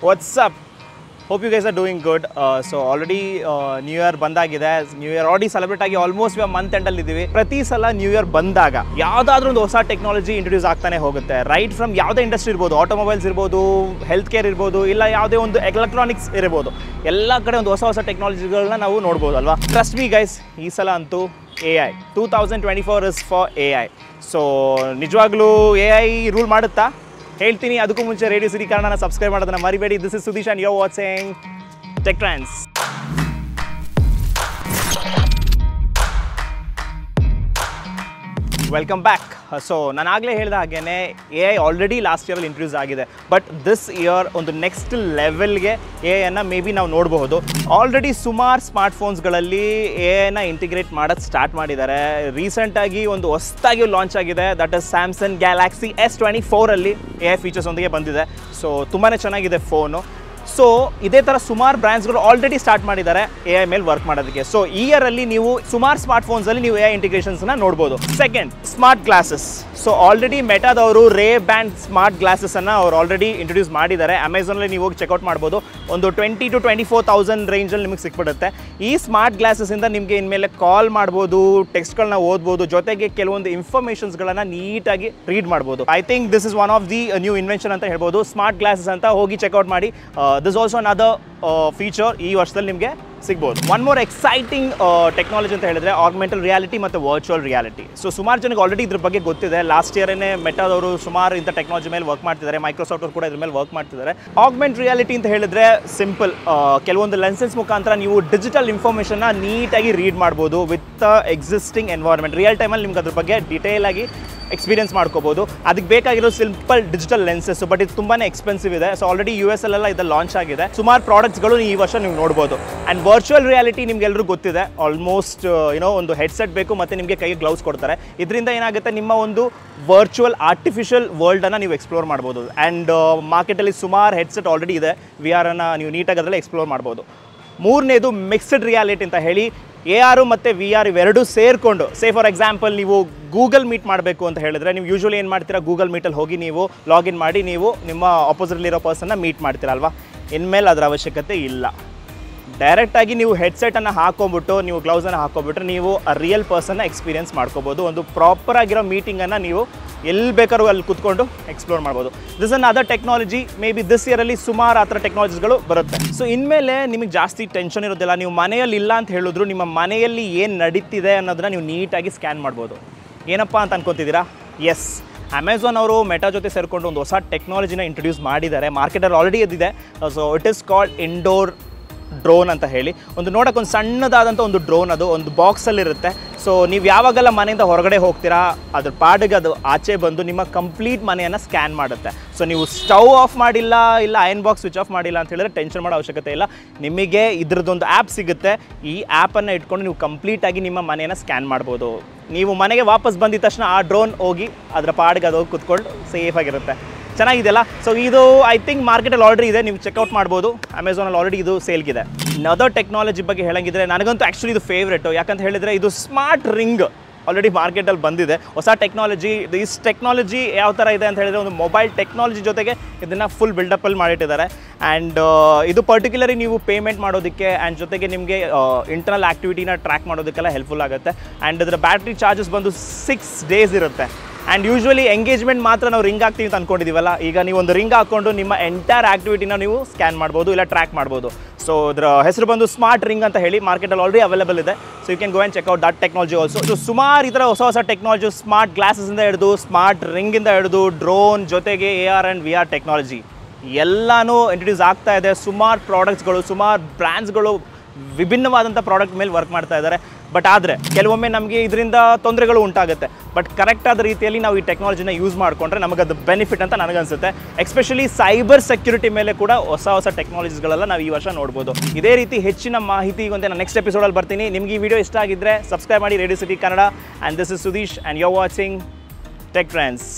What's up? Hope you guys are doing good. So already New Year ಬಂದಾಗಿದೆ. New Year already celebrate ಆಗಿ almost we are month end ಅಲ್ಲಿ ಇದ್ದೀವಿ. ಪ್ರತಿ ಸಲ New Year ಬಂದಾಗ ಯಾವುದಾದ್ರೂ ಒಂದು ಹೊಸ ಟೆಕ್ನಾಲಜಿ ಇಂಟ್ರೊಡ್ಯೂಸ್ ಆಗ್ತಾನೆ ಹೋಗುತ್ತೆ. ರೈಟ್ ಫ್ರಮ್ ಯಾವುದೇ ಇಂಡಸ್ಟ್ರಿ ಇರ್ಬೋದು, ಆಟೋಮೊಬೈಲ್ಸ್ ಇರ್ಬೋದು, ಹೆಲ್ತ್ ಕೇರ್ ಇರ್ಬೋದು, ಇಲ್ಲ ಯಾವುದೇ ಒಂದು ಎಲೆಕ್ಟ್ರಾನಿಕ್ಸ್ ಇರ್ಬೋದು, ಎಲ್ಲ ಕಡೆ ಒಂದು ಹೊಸ ಟೆಕ್ನಾಲಜಿಗಳನ್ನ ನಾವು ನೋಡ್ಬೋದು ಅಲ್ವಾ. ಟ್ರಸ್ಟ್ ಮಿ ಗೈಸ್, ಈ ಸಲ ಅಂತೂ AI 2024 is for AI. So ನಿಜವಾಗ್ಲೂ AI ರೂಲ್ ಮಾಡುತ್ತಾ ಹೇಳ್ತೀನಿ. ಅದಕ್ಕೂ ಮುಂಚೆ ರೇಡಿಯೋ ಸಿಟಿ ಕನ್ನಡನ ಸಬ್ಸ್ಕ್ರೈಬ್ ಮಾಡೋದನ್ನ ಮರಿಬೇಡಿ. This is Sudeesh and you are watching tech trends. Welcome back. So ನಾನು ಆಗಲೇ ಹೇಳಿದ ಹಾಗೇ AI ಆಲ್ರೆಡಿ ಲಾಸ್ಟ್ ಇಯರಲ್ಲಿ ಇಂಟ್ರೊಡ್ಯೂಸ್ ಆಗಿದೆ. ಬಟ್ ದಿಸ್ ಇಯರ್ ಒಂದು ನೆಕ್ಸ್ಟ್ ಲೆವೆಲ್ಗೆ AI ಮೇ ಬಿ ನಾವು ನೋಡಬಹುದು. ಆಲ್ರೆಡಿ ಸುಮಾರು ಸ್ಮಾರ್ಟ್ಫೋನ್ಸ್ಗಳಲ್ಲಿ AI ಇಂಟಿಗ್ರೇಟ್ ಮಾಡೋದು ಸ್ಟಾರ್ಟ್ ಮಾಡಿದ್ದಾರೆ. ರೀಸೆಂಟಾಗಿ ಒಂದು ಹೊಸದಾಗಿ ಲಾಂಚ್ ಆಗಿದೆ, that is Samsung galaxy S24 AI features ಒಂದಿಗೆ ಬಂದಿದೆ. ಸೊ ತುಂಬಾ ಚೆನ್ನಾಗಿದೆ ಫೋನು. ಸೊ ಇದೇ ಥರ ಸುಮಾರು ಬ್ರ್ಯಾಂಡ್ಸ್ಗಳು ಆಲ್ರೆಡಿ ಸ್ಟಾರ್ಟ್ ಮಾಡಿದ್ದಾರೆ AI ಮೇಲೆ ವರ್ಕ್ ಮಾಡೋದಕ್ಕೆ. ಸೊ ಈ ಇಯರಲ್ಲಿ ನೀವು ಸುಮಾರು ಸ್ಮಾರ್ಟ್ಫೋನ್ಸಲ್ಲಿ ನೀವು AI ಇಂಟಿಗ್ರೇಷನ್ಸ್ನ ನೋಡ್ಬೋದು. Second, smart glasses. So already ಮೆಟಾದವರು ರೇ ಬ್ಯಾಂಡ್ ಸ್ಮಾರ್ಟ್ ಗ್ಲಾಸಸನ್ನು ಅವ್ರು ಆಲ್ರೆಡಿ ಇಂಟ್ರೊಡ್ಯೂಸ್ ಮಾಡಿದ್ದಾರೆ. ಅಮೆಝಾನಲ್ಲಿ ನೀವು ಹೋಗಿ ಚೆಕ್ಔಟ್ ಮಾಡ್ಬೋದು. ಒಂದು 20,000 to 24,000 ರೇಂಜಲ್ಲಿ ನಿಮಗೆ ಸಿಕ್ಬಿಡುತ್ತೆ. ಈ ಸ್ಮಾರ್ಟ್ ಗ್ಲಾಸಸ್ಸಿಂದ ನಿಮಗೆ ಇನ್ಮೇಲೆ ಕಾಲ್ ಮಾಡ್ಬೋದು, ಟೆಕ್ಸ್ಟ್ಗಳನ್ನ ಓದ್ಬೋದು, ಜೊತೆಗೆ ಕೆಲವೊಂದು ಇನ್ಫಾರ್ಮೇಷನ್ಸ್ಗಳನ್ನು ನೀಟಾಗಿ ರೀಡ್ ಮಾಡ್ಬೋದು. I think this is one of the new invention ಅಂತ ಹೇಳ್ಬೋದು, ಸ್ಮಾರ್ಟ್ ಗ್ಲಾಸಸ್ ಅಂತ. ಹೋಗಿ ಚೆಕ್ಔಟ್ ಮಾಡಿ. ದಿಸ್ ಆಲ್ಸೋ ಅನದರ್ ಫೀಚರ್ ಈ ವರ್ಷದಲ್ಲಿ ನಿಮಗೆ ಸಿಗ್ಬೋದು. ಒನ್ ಮೋರ್ ಎಕ್ಸೈಟಿಂಗ್ ಟೆಕ್ನಾಲಜಿ ಅಂತ ಹೇಳಿದ್ರೆ ಆಗ್ಮೆಂಟಲ್ ರಿಯಾಲಿಟಿ ಮತ್ತು ವರ್ಚುವಲ್ ರಿಯಾಲಿಟಿ. ಸೊ ಸುಮಾರು ಜನಕ್ಕೆ ಆಲ್ರೆಡಿ ಇದ್ರ ಬಗ್ಗೆ ಗೊತ್ತಿದೆ. ಲಾಸ್ಟ್ ಇಯರೇ ಮೆಟಾದವರು ಸುಮಾರು ಇಂಥ ಟೆಕ್ನಾಲಜಿ ಮೇಲೆ ವರ್ಕ್ ಮಾಡ್ತಿದ್ದಾರೆ. ಮೈಕ್ರೋಸಾಫ್ಟ್ ಅವರು ಕೂಡ ಇದ್ರ ಮೇಲೆ ವರ್ಕ್ ಮಾಡ್ತಿದ್ದಾರೆ. ಆಗ್ಮೆಂಟ್ ರಿಯಾಲಿಟಿ ಅಂತ ಹೇಳಿದ್ರೆ ಸಿಂಪಲ್, ಕೆಲವೊಂದು ಲೆನ್ಸಸ್ ಮುಖಾಂತರ ನೀವು ಡಿಜಿಟಲ್ ಇನ್ಫಾರ್ಮೇಷನ್ನ ನೀಟಾಗಿ ರೀಡ್ ಮಾಡ್ಬೋದು ವಿತ್ ಎಕ್ಸಿಸ್ಟಿಂಗ್ ಎನ್ವೈರನ್ಮೆಂಟ್. ರಿಯಲ್ ಟೈಮಲ್ಲಿ ನಿಮ್ಗೆ ಅದ್ರ ಬಗ್ಗೆ ಡೀಟೇಲ್ ಆಗಿ ಎಕ್ಸ್ಪೀರಿಯನ್ಸ್ ಮಾಡ್ಕೋಬೋದು. ಅದಕ್ಕೆ ಬೇಕಾಗಿರೋ ಸಿಂಪಲ್ ಡಿಜಿಟಲ್ ಲೆನ್ಸಸ್. ಬಟ್ ಇದು ತುಂಬಾ ಎಕ್ಸ್ಪೆನ್ಸಿವ್ ಇದೆ. ಸೊ ಆಲ್ರೆಡಿ US ಅಲ್ಲೆಲ್ಲ ಇದು ಲಾಂಚ್ ಆಗಿದೆ. ಸುಮಾರು ಪ್ರಾಡಕ್ಟ್ಸ್ಗಳು ಈ ವರ್ಷ ನೀವು ನೋಡ್ಬೋದು. ಆ್ಯಂಡ್ ವರ್ಚುವಲ್ ರಿಯಾಲಿಟಿ ನಿಮ್ಗೆಲ್ಲರೂ ಗೊತ್ತಿದೆ. ಆಲ್ಮೋಸ್ಟ್ ಒಂದು ಹೆಡ್ಸೆಟ್ ಬೇಕು ಮತ್ತು ನಿಮಗೆ ಕೈಗೆ ಗ್ಲೌಸ್ ಕೊಡ್ತಾರೆ. ಇದರಿಂದ ಏನಾಗುತ್ತೆ, ನಿಮ್ಮ ಒಂದು ವರ್ಚುವಲ್ ಆರ್ಟಿಫಿಷಿಯಲ್ ವರ್ಲ್ಡನ್ನು ನೀವು ಎಕ್ಸ್ಪ್ಲೋರ್ ಮಾಡ್ಬೋದು. ಆ್ಯಂಡ್ ಮಾರ್ಕೆಟಲ್ಲಿ ಸುಮಾರು ಹೆಡ್ಸೆಟ್ ಆಲ್ರೆಡಿ ಇದೆ. VR ನೀವು ನೀಟಾಗಿ ಅದರಲ್ಲಿ ಎಕ್ಸ್ಪ್ಲೋರ್ ಮಾಡ್ಬೋದು. ಮೂರನೇದು ಮಿಕ್ಸ್ಡ್ ರಿಯಾಲಿಟಿ ಅಂತ ಹೇಳಿ, AR ಮತ್ತು VR ಇವೆರಡೂ ಸೇರಿಕೊಂಡು, ಫಾರ್ ಎಕ್ಸಾಂಪಲ್ ನೀವು ಗೂಗಲ್ ಮೀಟ್ ಮಾಡಬೇಕು ಅಂತ ಹೇಳಿದ್ರೆ ನೀವು ಯೂಶ್ವಲಿ ಏನು ಮಾಡ್ತೀರಾ, ಗೂಗಲ್ ಮೀಟಲ್ಲಿ ಹೋಗಿ ನೀವು ಲಾಗಿನ್ ಮಾಡಿ ನೀವು ನಿಮ್ಮ ಆಪೋಸಿಟ್ಲಿರೋ ಪರ್ಸನ್ನ ಮೀಟ್ ಮಾಡ್ತೀರಾ ಅಲ್ವಾ. ಇನ್ಮೇಲೆ ಅದರ ಅವಶ್ಯಕತೆ ಇಲ್ಲ. ಡೈರೆಕ್ಟಾಗಿ ನೀವು ಹೆಡ್ಸೆಟನ್ನು ಹಾಕೊಂಬಿಟ್ಟು, ನೀವು ಗ್ಲೌಸನ್ನು ಹಾಕೊಂಬಿಟ್ರೆ ನೀವು ಆ ರಿಯಲ್ ಪರ್ಸನ್ನ ಎಕ್ಸ್ಪೀರಿಯನ್ಸ್ ಮಾಡ್ಕೋಬೋದು. ಒಂದು ಪ್ರಾಪರಾಗಿರೋ ಮೀಟಿಂಗನ್ನು ನೀವು ಎಲ್ಲಿ ಬೇಕಾದ್ರೂ ಅಲ್ಲಿ ಕೂತ್ಕೊಂಡು ಎಕ್ಸ್ಪ್ಲೋರ್ ಮಾಡ್ಬೋದು. This on other technology. Maybe this ಇಯರಲ್ಲಿ ಸುಮಾರು ಆ ಥರ ಟೆಕ್ನಾಲಜಿಗಳು ಬರುತ್ತೆ. ಸೊ ಇನ್ಮೇಲೆ ನಿಮಗೆ ಜಾಸ್ತಿ ಟೆನ್ಷನ್ ಇರೋದಿಲ್ಲ. ನೀವು ಮನೆಯಲ್ಲಿ ಇಲ್ಲ ಅಂತ ಹೇಳಿದ್ರು ನಿಮ್ಮ ಮನೆಯಲ್ಲಿ ಏನು ನಡೀತಿದೆ ಅನ್ನೋದನ್ನ ನೀವು ನೀಟಾಗಿ ಸ್ಕ್ಯಾನ್ ಮಾಡ್ಬೋದು. ಏನಪ್ಪ ಅಂತ ಅನ್ಕೊತಿದ್ದೀರಾ? ಎಸ್, ಅಮೆಝಾನ್ ಅವರು ಮೆಟಾ ಜೊತೆ ಸೇರಿಕೊಂಡು ಒಂದು ಹೊಸ ಟೆಕ್ನಾಲಜಿನ ಇಂಟ್ರೊಡ್ಯೂಸ್ ಮಾಡಿದ್ದಾರೆ. ಮಾರ್ಕೆಟಲ್ಲಿ ಆಲ್ರೆಡಿ ಇದಿದೆ. So it is called indoor drone ಅಂತ ಹೇಳಿ. ಒಂದು ನೋಡೋಕೆ ಒಂದು ಸಣ್ಣದಾದಂಥ ಒಂದು ಡ್ರೋನ್, ಅದು ಒಂದು ಬಾಕ್ಸಲ್ಲಿರುತ್ತೆ. ಸೊ ನೀವು ಯಾವಾಗೆಲ್ಲ ಮನೆಯಿಂದ ಹೊರಗಡೆ ಹೋಗ್ತೀರಾ, ಅದ್ರ ಪಾಡಿಗೆ ಅದು ಆಚೆ ಬಂದು ನಿಮ್ಮ ಕಂಪ್ಲೀಟ್ ಮನೆಯನ್ನು ಸ್ಕ್ಯಾನ್ ಮಾಡುತ್ತೆ. ಸೊ ನೀವು ಸ್ಟವ್ ಆಫ್ ಮಾಡಿಲ್ಲ, ಇಲ್ಲ ಅಯನ್ ಬಾಕ್ಸ್ ಸ್ವಿಚ್ ಆಫ್ ಮಾಡಿಲ್ಲ ಅಂತ ಹೇಳಿದ್ರೆ ಟೆನ್ಷನ್ ಮಾಡೋ ಅವಶ್ಯಕತೆ ಇಲ್ಲ. ನಿಮಗೆ ಇದ್ರದ್ದೊಂದು ಆ್ಯಪ್ ಸಿಗುತ್ತೆ. ಈ ಆ್ಯಪನ್ನು ಇಟ್ಕೊಂಡು ನೀವು ಕಂಪ್ಲೀಟಾಗಿ ನಿಮ್ಮ ಮನೆಯನ್ನು ಸ್ಕ್ಯಾನ್ ಮಾಡ್ಬೋದು. ನೀವು ಮನೆಗೆ ವಾಪಸ್ ಬಂದಿದ ತಕ್ಷಣ ಆ ಡ್ರೋನ್ ಹೋಗಿ ಅದರ ಪಾಡಿಗೆ ಅದು ಹೋಗಿ ಕೂತ್ಕೊಂಡು ಸೇಫಾಗಿರುತ್ತೆ. ಚೆನ್ನಾಗಿದೆಯಲ್ಲ. ಸೊ ಇದು ಐ ಥಿಂಕ್ ಮಾರ್ಕೆಟಲ್ಲಿ ಆಲ್ರೆಡಿ ಇದೆ, ನೀವು ಚೆಕ್ಔಟ್ ಮಾಡ್ಬೋದು. ಅಮೆಝಾನಲ್ಲಿ ಆಲ್ರೆಡಿ ಇದು ಸೇಲ್ಗಿದೆ. ಅದರ್ ಟೆಕ್ನಾಲಜಿ ಬಗ್ಗೆ ಹೇಳಂಗಿದ್ರೆ ನನಗಂತೂ ಆ್ಯಕ್ಚುಲಿ ಇದು ಫೇವ್ರೇಟು. ಯಾಕಂತ ಹೇಳಿದರೆ ಇದು ಸ್ಮಾರ್ಟ್ ರಿಂಗ್ ಆಲ್ರೆಡಿ ಮಾರ್ಕೆಟಲ್ಲಿ ಬಂದಿದೆ. ಹೊಸ ಟೆಕ್ನಾಲಜಿ. ಈ ಟೆಕ್ನಾಲಜಿ ಯಾವ ಥರ ಇದೆ ಅಂತ ಹೇಳಿದರೆ ಒಂದು ಮೊಬೈಲ್ ಟೆಕ್ನಾಲಜಿ ಜೊತೆಗೆ ಇದನ್ನು ಫುಲ್ ಬಿಲ್ಡಪ್ಪಲ್ಲಿ ಮಾಡಿಟ್ಟಿದ್ದಾರೆ. ಆ್ಯಂಡ್ ಇದು ಪರ್ಟಿಕ್ಯುಲರಿ ನೀವು ಪೇಮೆಂಟ್ ಮಾಡೋದಕ್ಕೆ ಆ್ಯಂಡ್ ಜೊತೆಗೆ ನಿಮಗೆ ಇಂಟರ್ನಲ್ ಆ್ಯಕ್ಟಿವಿಟಿನ ಟ್ರ್ಯಾಕ್ ಮಾಡೋದಕ್ಕೆಲ್ಲ ಹೆಲ್ಪ್ಫುಲ್ ಆಗುತ್ತೆ. ಆ್ಯಂಡ್ ಇದರ ಬ್ಯಾಟ್ರಿ ಚಾರ್ಜಸ್ ಬಂದು 6 days ಇರುತ್ತೆ. ಆ್ಯಂಡ್ ಯೂಶ್ವಲಿ ಎಂಗೇಜ್ಮೆಂಟ್ ಮಾತ್ರ ನಾವು ರಿಂಗ್ ಹಾಕ್ತೀವಿ ಅಂತ ಅಂದ್ಕೊಂಡಿದ್ದೀವಲ್ಲ, ಈಗ ನೀವು ಒಂದು ರಿಂಗ್ ಹಾಕ್ಕೊಂಡು ನಿಮ್ಮ ಎಂಟೈರ್ ಆ್ಯಕ್ಟಿವಿಟಿನ ನೀವು ಸ್ಕ್ಯಾನ್ ಮಾಡ್ಬೋದು, ಇಲ್ಲ ಟ್ರ್ಯಾಕ್ ಮಾಡ್ಬೋದು. ಸೊ ಇದರ ಹೆಸರು ಬಂದು ಸ್ಮಾರ್ಟ್ ರಿಂಗ್ ಅಂತ ಹೇಳಿ ಮಾರ್ಕೆಟಲ್ಲಿ ಆಲ್ರೆಡಿ ಅವೈಲೇಬಲ್ ಇದೆ. So you can go and check out that technology also. So ಸುಮಾರು ಈ ಥರ ಹೊಸ ಟೆಕ್ನಾಲಜಿ, ಸ್ಮಾರ್ಟ್ ಗ್ಲಾಸಸ್ಸಿಂದ ಹಿಡಿದು ಸ್ಮಾರ್ಟ್ ರಿಂಗಿಂದ ಹಿಡಿದು ಡ್ರೋನ್ ಜೊತೆಗೆ AR ಆ್ಯಂಡ್ VR ಟೆಕ್ನಾಲಜಿ ಎಲ್ಲನೂ ಇಂಟ್ರೊಡ್ಯೂಸ್ ಆಗ್ತಾ ಇದೆ. ಸುಮಾರು ಪ್ರಾಡಕ್ಟ್ಸ್ಗಳು, ಸುಮಾರು ಬ್ರ್ಯಾಂಡ್ಸ್ಗಳು ವಿಭಿನ್ನವಾದಂಥ ಪ್ರಾಡಕ್ಟ್ ಮೇಲೆ ವರ್ಕ್ ಮಾಡ್ತಾ ಇದ್ದಾರೆ. ಬಟ್ ಆದರೆ ಕೆಲವೊಮ್ಮೆ ನಮಗೆ ಇದರಿಂದ ತೊಂದರೆಗಳು ಉಂಟಾಗುತ್ತೆ. ಬಟ್ ಕರೆಕ್ಟಾದ ರೀತಿಯಲ್ಲಿ ನಾವು ಈ ಟೆಕ್ನಾಲಜಿನ ಯೂಸ್ ಮಾಡಿಕೊಂಡ್ರೆ ನಮಗದು ಬೆನಿಫಿಟ್ ಅಂತ ನನಗನ್ಸುತ್ತೆ. ಎಸ್ಪೆಷಲಿ ಸೈಬರ್ ಸೆಕ್ಯೂರಿಟಿ ಮೇಲೆ ಕೂಡ ಹೊಸ ಟೆಕ್ನಾಲಜಿಗಳೆಲ್ಲ ನಾವು ಈ ವರ್ಷ ನೋಡ್ಬೋದು. ಇದೇ ರೀತಿ ಹೆಚ್ಚಿನ ಮಾಹಿತಿಗೊಂದೆ ನಾನು ನೆಕ್ಸ್ಟ್ ಎಪಿಸೋಡಲ್ಲಿ ಬರ್ತೀನಿ. ನಿಮಗೆ ಈ ವಿಡಿಯೋ ಇಷ್ಟ ಆಗಿದ್ದರೆ ಸಬ್ಸ್ಕ್ರೈಬ್ ಮಾಡಿ radio city Kannada. And this is Sudeesh and you are watching tech trends.